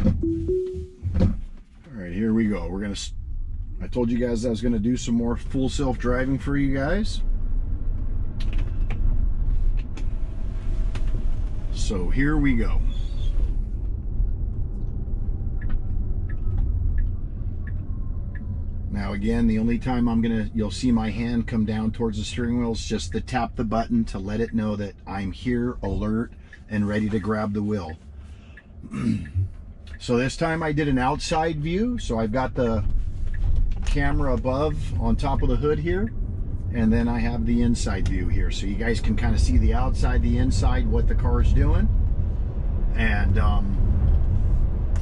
All right, here we go. I told you guys I was gonna do some more full self-driving for you guys. So here we go. Now again, the only time you'll see my hand come down towards the steering wheel is just to tap the button to let it know that I'm here, alert, and ready to grab the wheel. So this time I did an outside view. So I've got the camera above on top of the hood here, and then I have the inside view here. So you guys can kind of see the outside, the inside, what the car is doing. And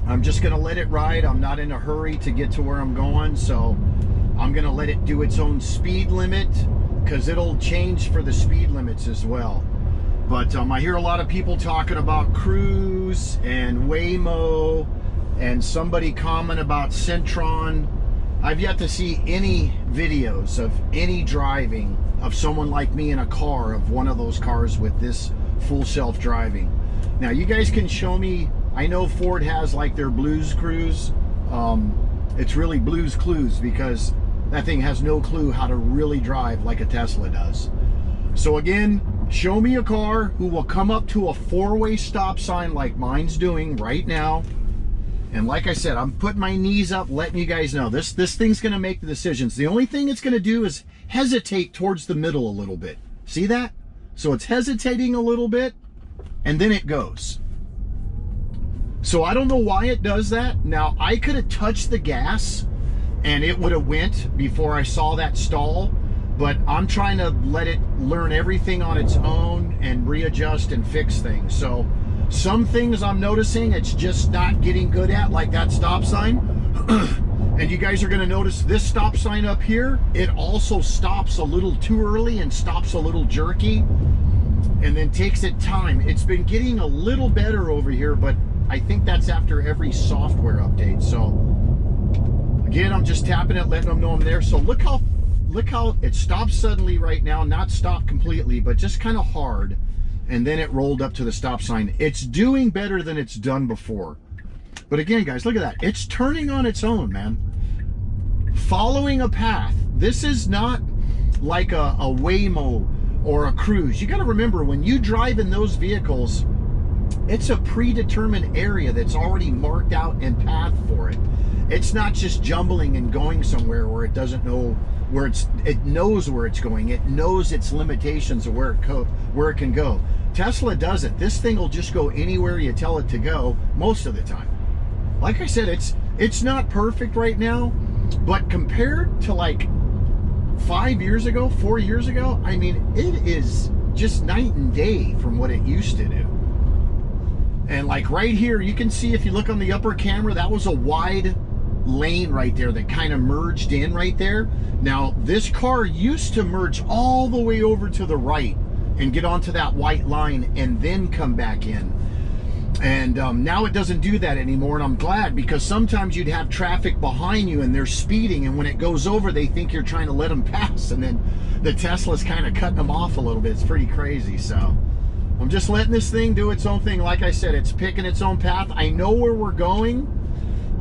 I'm just gonna let it ride. I'm not in a hurry to get to where I'm going, so I'm gonna let it do its own speed limit, because it'll change for the speed limits as well. But I hear a lot of people talking about Cruise and Waymo, and somebody comment about Centron. I've yet to see any videos of any driving of someone like me in a car, of one of those cars with this full self-driving. Now you guys can show me. I know Ford has like their Blues Cruise. It's really Blues Clues, because that thing has no clue how to really drive like a Tesla does. So again, show me a car who will come up to a four-way stop sign like mine's doing right now. And like I said, I'm putting my knees up, letting you guys know this thing's gonna make the decisions. The only thing it's gonna do is hesitate towards the middle a little bit. See that? So it's hesitating a little bit, and then it goes. So I don't know why it does that. Now, I could have touched the gas and it would have went before I saw that stall, but I'm trying to let it learn everything on its own and readjust and fix things. So some things I'm noticing it's just not getting good at, like that stop sign. And you guys are gonna notice this stop sign up here, it also stops a little too early and stops a little jerky, and then takes it time. It's been getting a little better over here, but I think that's after every software update. So again, I'm just tapping it, letting them know I'm there. So look how it stopped suddenly right now, not stopped completely, but just kind of hard. And then it rolled up to the stop sign. It's doing better than it's done before. But again, guys, look at that. It's turning on its own, man. Following a path. This is not like a Waymo or a Cruise. You got to remember, when you drive in those vehicles, it's a predetermined area that's already marked out and path for it. It's not just jumbling and going somewhere where it doesn't know where it knows where it's going. It knows its limitations of where it can go. Tesla doesn't. This thing will just go anywhere you tell it to go most of the time. Like I said, it's not perfect right now, but compared to like 5 years ago, 4 years ago, I mean, it is just night and day from what it used to do. And like right here, you can see if you look on the upper camera, that was a wide lane right there that kind of merged in right there. Now, this car used to merge all the way over to the right and get onto that white line and then come back in. And now it doesn't do that anymore, and I'm glad, because sometimes you'd have traffic behind you and they're speeding, and when it goes over, they think you're trying to let them pass, and then the Tesla's kind of cutting them off a little bit. It's pretty crazy. So I'm just letting this thing do its own thing. Like I said, it's picking its own path. I know where we're going.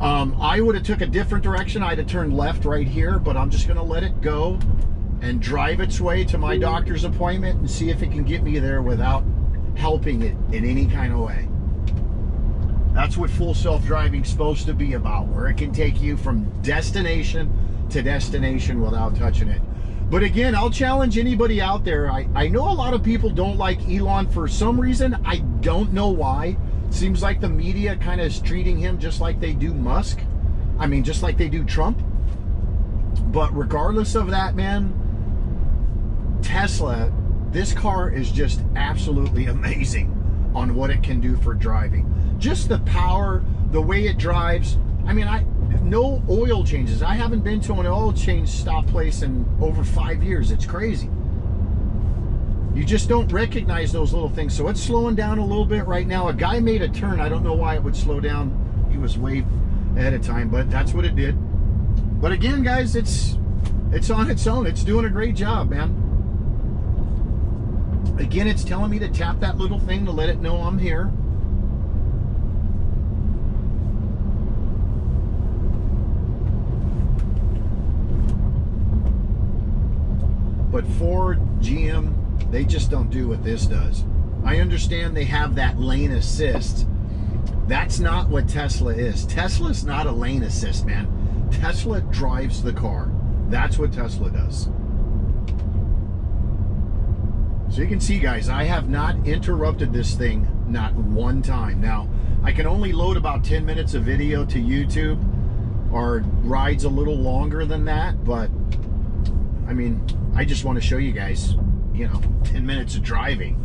I would have took a different direction. I'd have turned left right here, but I'm just gonna let it go and drive its way to my doctor's appointment and see if it can get me there without helping it in any kind of way. That's what full self-driving is supposed to be about, where it can take you from destination to destination without touching it. But again, I'll challenge anybody out there. I know a lot of people don't like Elon for some reason. I don't know why. Seems like the media kind of is treating him just like they do Musk. I mean, just like they do Trump. But regardless of that, man, Tesla, this car is just absolutely amazing on what it can do for driving. Just the power, the way it drives. I mean, no oil changes. I haven't been to an oil change stop place in over 5 years. It's crazy. You just don't recognize those little things. So it's slowing down a little bit right now. A guy made a turn. I don't know why it would slow down. He was way ahead of time, but that's what it did. But again, guys, it's on its own. It's doing a great job, man. Again, it's telling me to tap that little thing to let it know I'm here. but Ford, GM, they just don't do what this does. I understand they have that lane assist. That's not what Tesla is. Tesla's not a lane assist, man. Tesla drives the car. That's what Tesla does. So you can see, guys, I have not interrupted this thing not one time. Now, I can only load about 10 minutes of video to YouTube. Our ride's a little longer than that, but I mean, I just want to show you guys, you know, 10 minutes of driving.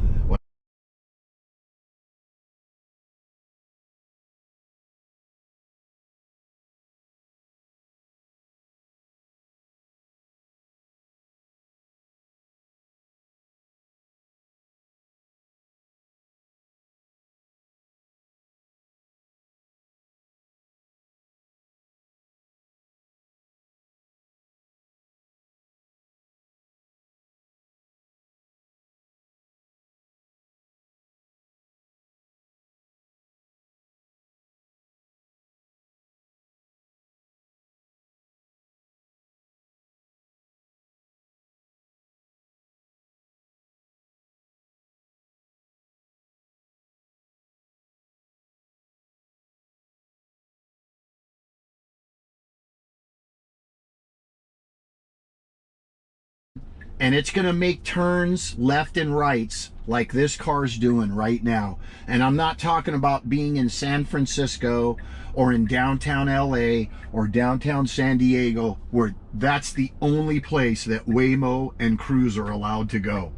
And it's going to make turns left and rights like this car's doing right now. And I'm not talking about being in San Francisco or in downtown LA or downtown San Diego, where that's the only place that Waymo and Cruise are allowed to go.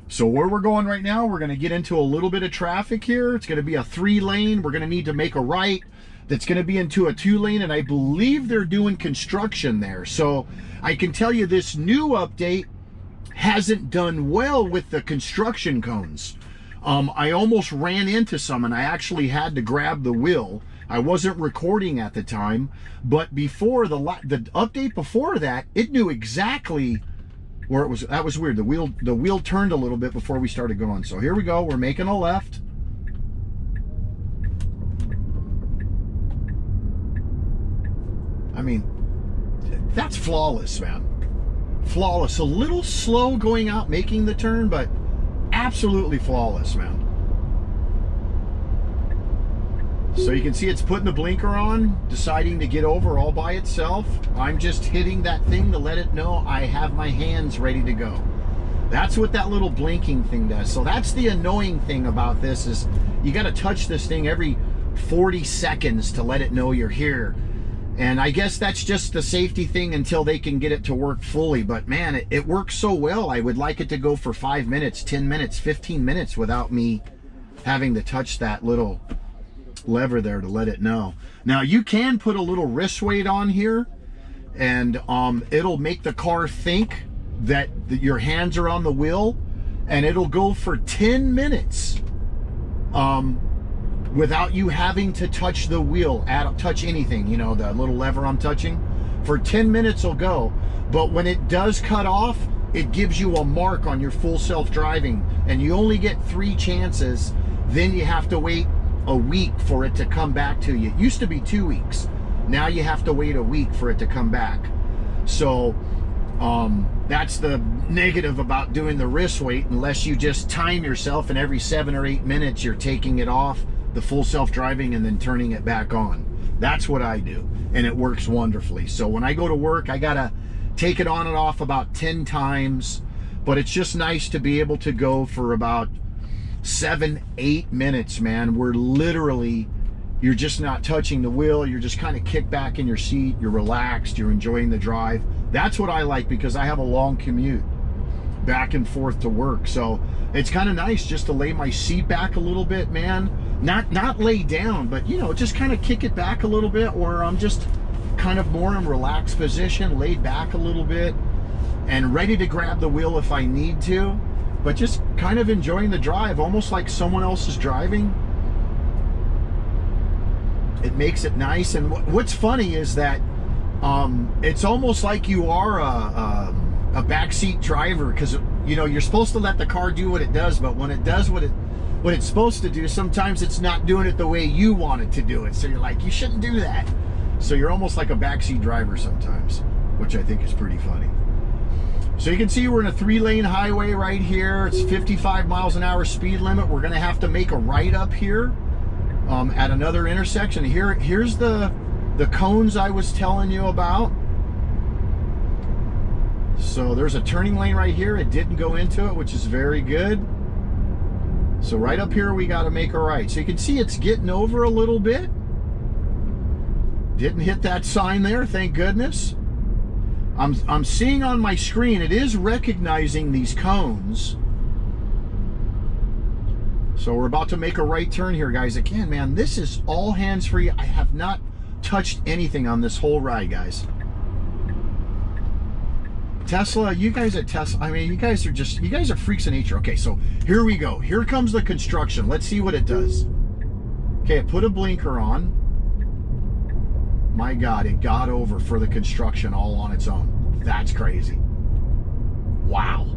So where we're going right now, we're going to get into a little bit of traffic here. It's going to be a 3-lane. We're going to need to make a right. That's going to be into a 2-lane, and I believe they're doing construction there. So I can tell you this new update hasn't done well with the construction cones. I almost ran into some, and I actually had to grab the wheel. I wasn't recording at the time, but before the update before that, it knew exactly where it was. That was weird. The wheel turned a little bit before we started going. So here we go. We're making a left. I mean, that's flawless, man. Flawless. A little slow going out, making the turn, but absolutely flawless, man. So you can see it's putting the blinker on, deciding to get over all by itself. I'm just hitting that thing to let it know I have my hands ready to go. That's what that little blinking thing does. So that's the annoying thing about this, is you got to touch this thing every 40 seconds to let it know you're here. And I guess that's just the safety thing until they can get it to work fully. But man, it works so well. I would like it to go for 5 minutes, 10 minutes, 15 minutes without me having to touch that little lever there to let it know. Now you can put a little wrist weight on here, and it'll make the car think that your hands are on the wheel, and it'll go for 10 minutes without you having to touch the wheel, touch anything, you know, the little lever I'm touching. For 10 minutes it'll go, but when it does cut off, it gives you a mark on your full self-driving, and you only get 3 chances. Then you have to wait a week for it to come back to you. It used to be 2 weeks. Now you have to wait a week for it to come back. So that's the negative about doing the wrist weight, unless you just time yourself and every 7 or 8 minutes you're taking it off the full self-driving and then turning it back on. That's what I do, and it works wonderfully. So when I go to work, I gotta take it on and off about 10 times, but it's just nice to be able to go for about 7-8 minutes, man. We're literally, you're just not touching the wheel, you're just kind of kicked back in your seat, you're relaxed, you're enjoying the drive. That's what I like, because I have a long commute back and forth to work. So it's kind of nice just to lay my seat back a little bit, man. Not lay down, but you know, just kind of kick it back a little bit, where I'm just kind of more in a relaxed position, laid back a little bit, and ready to grab the wheel if I need to, but just kind of enjoying the drive, almost like someone else is driving. It makes it nice. And what's funny is that it's almost like you are a backseat driver, because you know, you're supposed to let the car do what it does, but when it does what it's supposed to do, sometimes it's not doing it the way you want it to do it. So you're like, you shouldn't do that. So you're almost like a backseat driver sometimes, which I think is pretty funny. So you can see we're in a 3-lane highway right here. It's 55 miles an hour speed limit. We're going to have to make a right up here at another intersection. Here's the cones I was telling you about. So there's a turning lane right here. It didn't go into it, which is very good. So right up here, we got to make a right. So you can see it's getting over a little bit. Didn't hit that sign there, thank goodness. I'm seeing on my screen, it is recognizing these cones. So we're about to make a right turn here, guys. Again, man, this is all hands-free. I have not touched anything on this whole ride, guys. Tesla, you guys at Tesla, I mean, you guys are freaks of nature. Okay, so here we go. Here comes the construction. Let's see what it does. Okay, it put a blinker on. My God, it got over for the construction all on its own. That's crazy. Wow.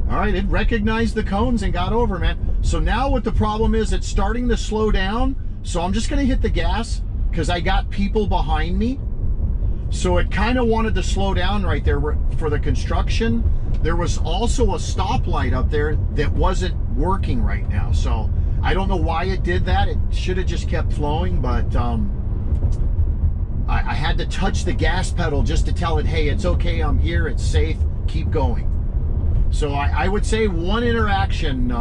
All right, it recognized the cones and got over, man. So now what the problem is, it's starting to slow down. So I'm just going to hit the gas because I got people behind me. So it kind of wanted to slow down right there for the construction. There was also a stoplight up there that wasn't working right now. So I don't know why it did that. It should have just kept flowing, but I had to touch the gas pedal just to tell it, hey, it's okay, I'm here, it's safe, keep going. So I would say one interaction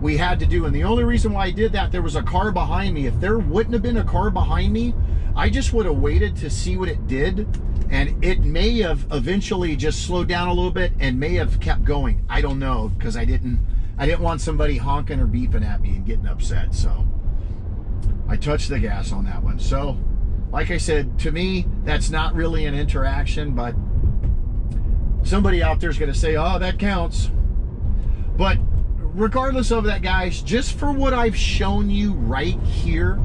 we had to do, and the only reason why I did that, there was a car behind me. If there wouldn't have been a car behind me, I just would have waited to see what it did, and it may have eventually just slowed down a little bit and may have kept going. I don't know, because I didn't want somebody honking or beeping at me and getting upset. So I touched the gas on that one. So like I said, to me, that's not really an interaction, but somebody out there is going to say, oh, that counts. But regardless of that, guys, just for what I've shown you right here,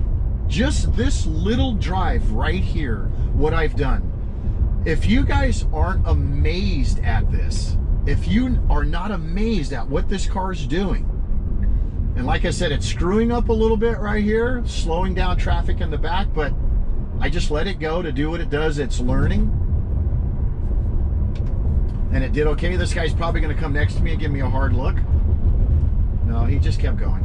just this little drive right here, what I've done, if you guys aren't amazed at this, if you are not amazed at what this car is doing, and like I said, it's screwing up a little bit right here, slowing down traffic in the back, but I just let it go to do what it does. It's learning. And it did okay. This guy's probably going to come next to me and give me a hard look. No, he just kept going.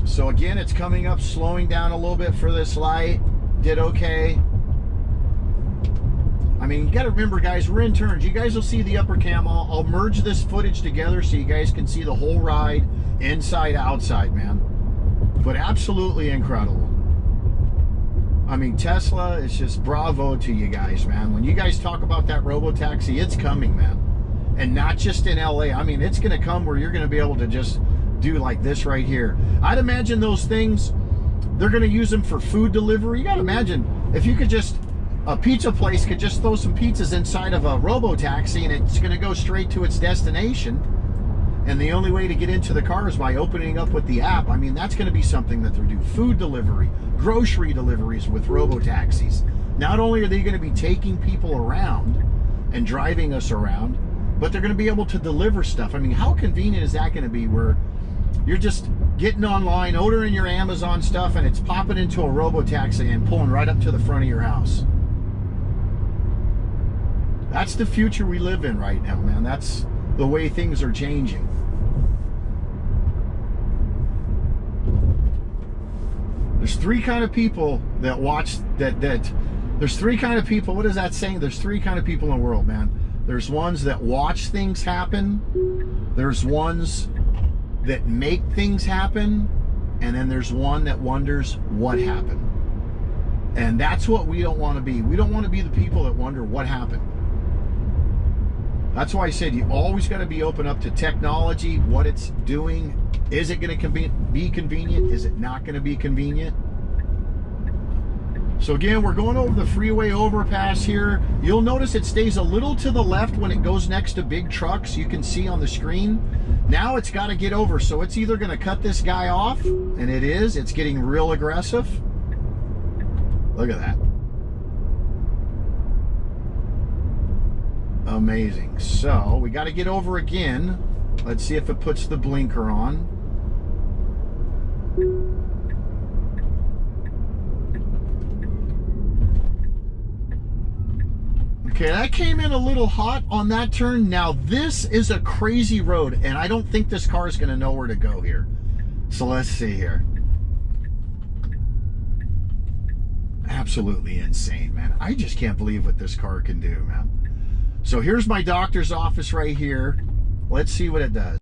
So again, it's coming up, slowing down a little bit for this light. Did okay. I mean, you got to remember, guys, we're in turns. You guys will see the upper cam. I'll merge this footage together so you guys can see the whole ride, inside, outside, man. But absolutely incredible. I mean, Tesla is just bravo to you guys, man. When you guys talk about that robotaxi, it's coming, man. And not just in LA. I mean, it's going to come where you're going to be able to just do like this right here. I'd imagine those things, they're going to use them for food delivery. You got to imagine if you could just, a pizza place could just throw some pizzas inside of a robotaxi and it's going to go straight to its destination. And the only way to get into the car is by opening up with the app. I mean, that's going to be something that they're doing. Food delivery, grocery deliveries with robotaxis. Not only are they going to be taking people around and driving us around, but they're going to be able to deliver stuff. I mean, how convenient is that going to be where you're just getting online, ordering your Amazon stuff, and it's popping into a robotaxi and pulling right up to the front of your house? That's the future we live in right now, man. That's the way things are changing. There's three kind of people that watch there's three kind of people. What is that saying? There's three kind of people in the world, man. There's ones that watch things happen. There's ones that make things happen. And then there's one that wonders what happened. And that's what we don't want to be. We don't want to be the people that wonder what happened. That's why I said you always got to be open up to technology, what it's doing. Is it going to be convenient? Is it not going to be convenient? So again, we're going over the freeway overpass here. You'll notice it stays a little to the left when it goes next to big trucks. You can see on the screen. Now it's got to get over. So it's either going to cut this guy off, and it is. It's getting real aggressive. Look at that. Amazing. So we got to get over again. Let's see if it puts the blinker on. Okay, that came in a little hot on that turn. Now this is a crazy road, and I don't think this car is going to know where to go here. So let's see here. Absolutely insane, man. I just can't believe what this car can do, man. So here's my doctor's office right here. Let's see what it does.